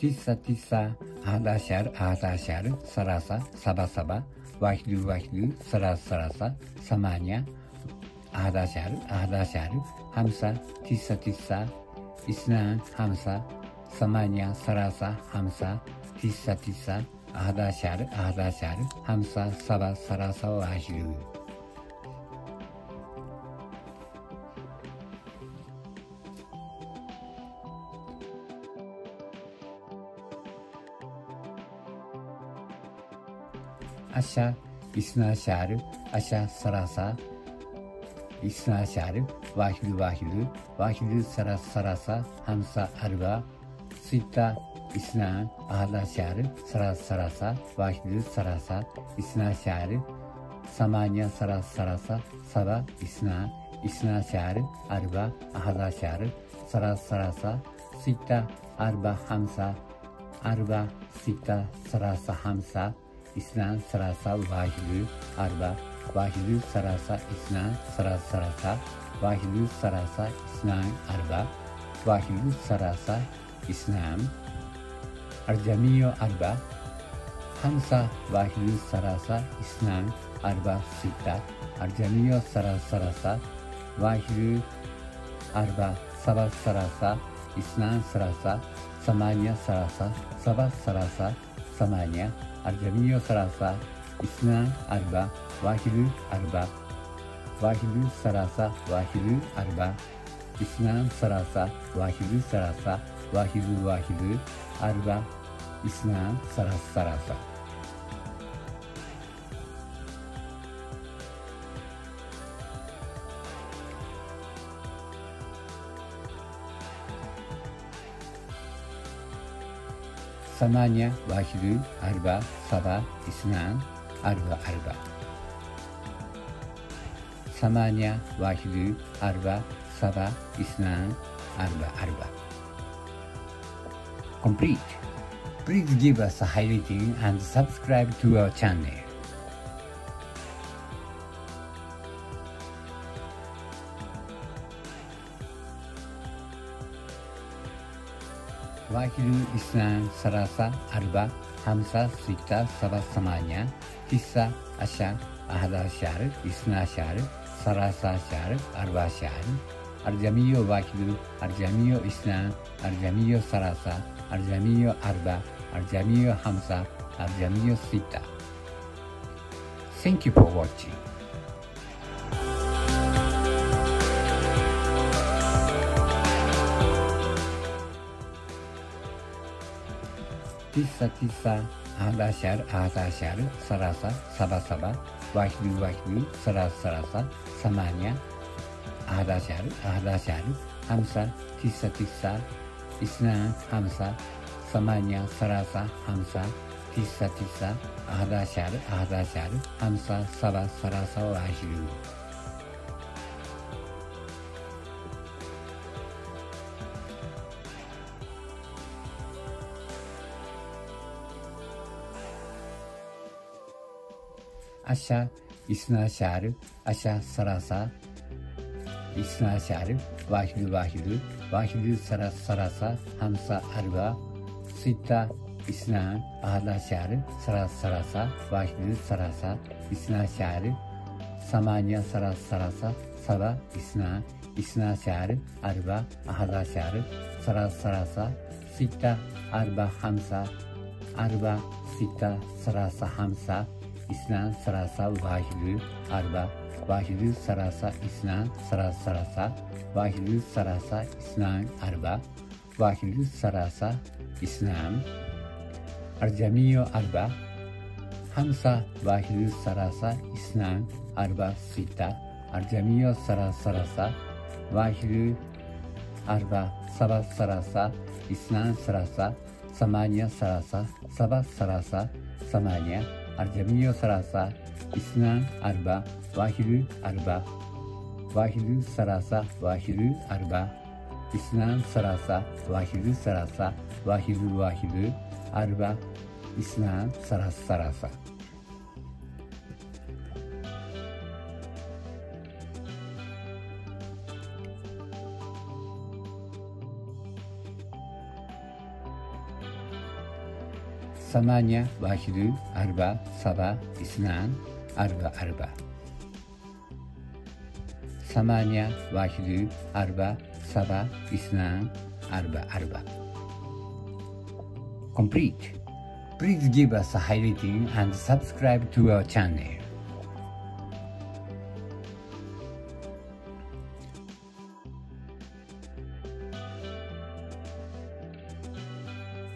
Tisa tisa, ahdasyar ahdasyar, sarasa sabasaba, vahlu vahlu, sarasa samanya, ahdasyar ahdasyar, hamsa tisa tisa, isnan hamsa, samanya sarasa hamsa, tisa tisa, ahdasyar ahdasyar, hamsa saba sarasa vahlu. Asha isnaşar, asha sarasa, isnaşar, vahlu vahlu, vahlu sarasa, hamsa arba, sita isnan, ahdasyar, sarasa, vahlu sarasa, isnaşar, samanya sarasa, saba isnaşar, arba, ahdasyar, sarasa, sita arba hamsa, arba sita sarasa hamsa, İsnan sarasa vahidü arba, vahidü sarasa isnan sarasa, vahidü sarasa isnan arba, vahidü sarasa isnan, arjamiyo arba, hamsa vahidü sarasa isnan arba sita, arjamiyo sarasa, vahidü arba sabah sarasa, isnan sarasa, samanya sarasa, sabah sarasa, samanya, arjamiyo sarasa, isnan arba, vahidü arba, vahidü sarasa, vahidü arba, isnan sarasa, vahidü sarasa, vahidü arba, isnan sarasa. Samanya vahidü arba, saba isnan arba. Samanya vahidü arba, saba isnan arba. Complete. Please give us a high rating and subscribe to our channel. Vahidü isnan sarasa arba, hamsa sita saba samanya, tisa asha ahdasyar, isnasyar, sarasasyar, arbasyar, arjamiyo vahidü, arjamiyo isnan, arjamiyo sarasa, arjamiyo arba, arjamiyo hamsa, arjamiyo sita. Thank you for watching. Tisa tisa, ahdasyar ahdasyar, sarasa saba, vahlu sarasa, samanya, ahdasyar, hamsa tisa tisa, isnan hamsa, samanya sarasa hamsa, tisa tisa, ahdasyar, hamsa saba sarasa vahlu. Asha isnaşar, asha sarasa, isnaşar, vahidü sarasa, hamsa arba, sita isnan, ahdasyar, sarasa, vahidü sarasa, isnaşar, samanya sarasa, saba isnaşar, arba, ahdasyar, sarasa, sita arba hamsa, arba sita sarasa hamsa, isnan sarasa vahidü arba, vahidü sarasa isnan sarasa, vahidü sarasa isnan arba, vahidü sarasa isnan, arjamiyo arba, hamsa vahidü sarasa isnan arba sita, arjamiyo sarasa, vahidü arba sabah sarasa, isnan sarasa, samanya sarasa, sabah sarasa, samanya, arjamiyo sarasa, isnan arba, vahidü sarasa, vahidü arba, isnan sarasa, vahidü arba, isnan sarasa. ثمانية واحد أربعة سبعة اثنان أربعة ثمانية واحد أربعة سبعة اثنان أربعة. Complete. Please give us a high rating and subscribe to our channel.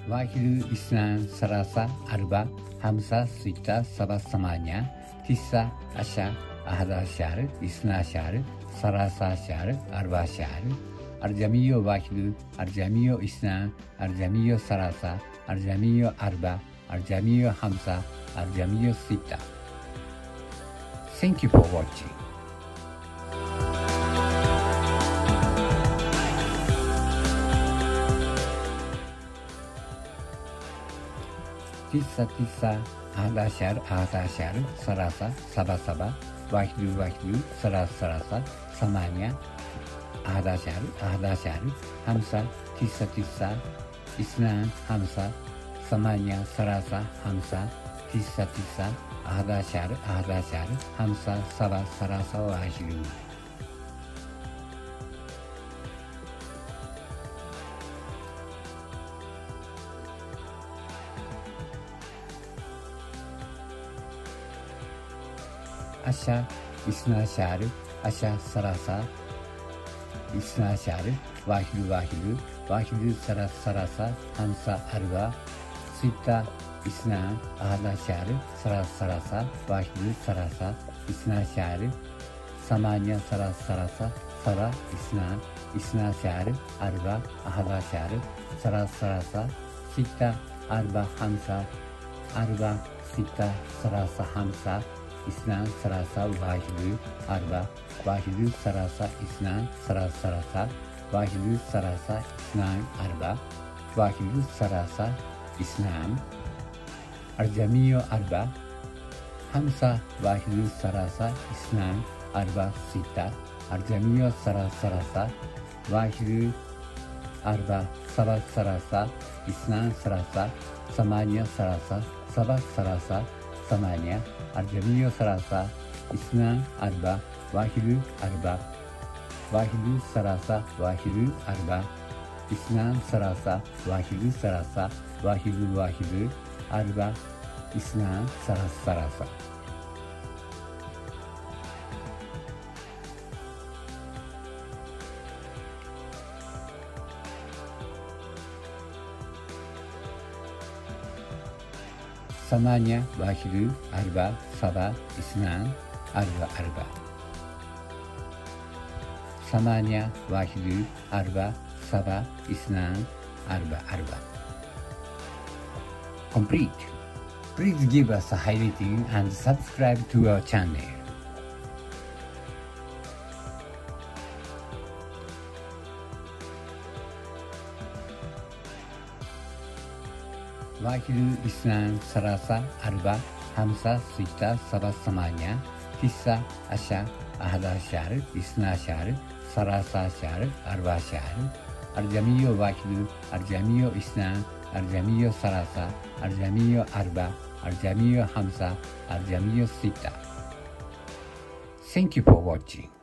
واحد اثنان ثلاثة أربعة خمسة ستة سبعة ثمانية تسعة عشرة أحد عشر اثنا عشر ثلاثة عشر أربعة عشر الجميع واحد الجميع اثنان الجميع ثلاثة الجميع أربعة الجميع خمسة الجميع ستة. Thank you for watching. تسعة أحد عشر ثلاثة سبعة واحد ثلاثة ثمانية أحد عشر خمسة تسعة اثنان خمسة ثمانية ثلاثة خمسة تسعة أحد عشر خمسة سبعة ثلاثة وعشرين. عشرة اثنا عشر ثلاثة اثنا عشر واحد ثلاثة خمسة أربعة ستة اثنان أحد عشر ثلاثة واحد ثلاثة اثنا عشر ثمانية ثلاثة سبعة اثنا عشر أربعة أحد عشر ثلاثة ستة أربعة خمسة أربعة ستة ثلاثة خمسة اثنان ثلاثة واحد أربعة واحد ثلاثة اثنان ثلاثة واحد ثلاثة اثنان أربعة واحد ثلاثة اثنان الجميع أربعة خمسة واحد ثلاثة اثنان أربعة ستة الجميع ثلاثة واحد أربعة سبعة ثلاثة اثنان ثلاثة ثمانية ثلاثة سبعة ثلاثة ثمانية الجميع ثلاثة اثنان أربعة واحد ثلاثة واحد أربعة اثنان ثلاثة واحد أربعة اثنان ثلاثة. ثمانية واحد أربعة سبعة اثنان أربعة ثمانية واحد أربعة سبعة اثنان أربعة. Complete. Please give us a high rating and subscribe to our channel. واحد اثنان ثلاثة أربعة خمسة ستة سبعة ثمانية تسعة عشرة أحد عشر اثنا عشر ثلاثة عشر أربعة عشر الجميع واحد الجميع اثنان الجميع ثلاثة الجميع أربعة الجميع خمسة الجميع ستة. Thank you for watching.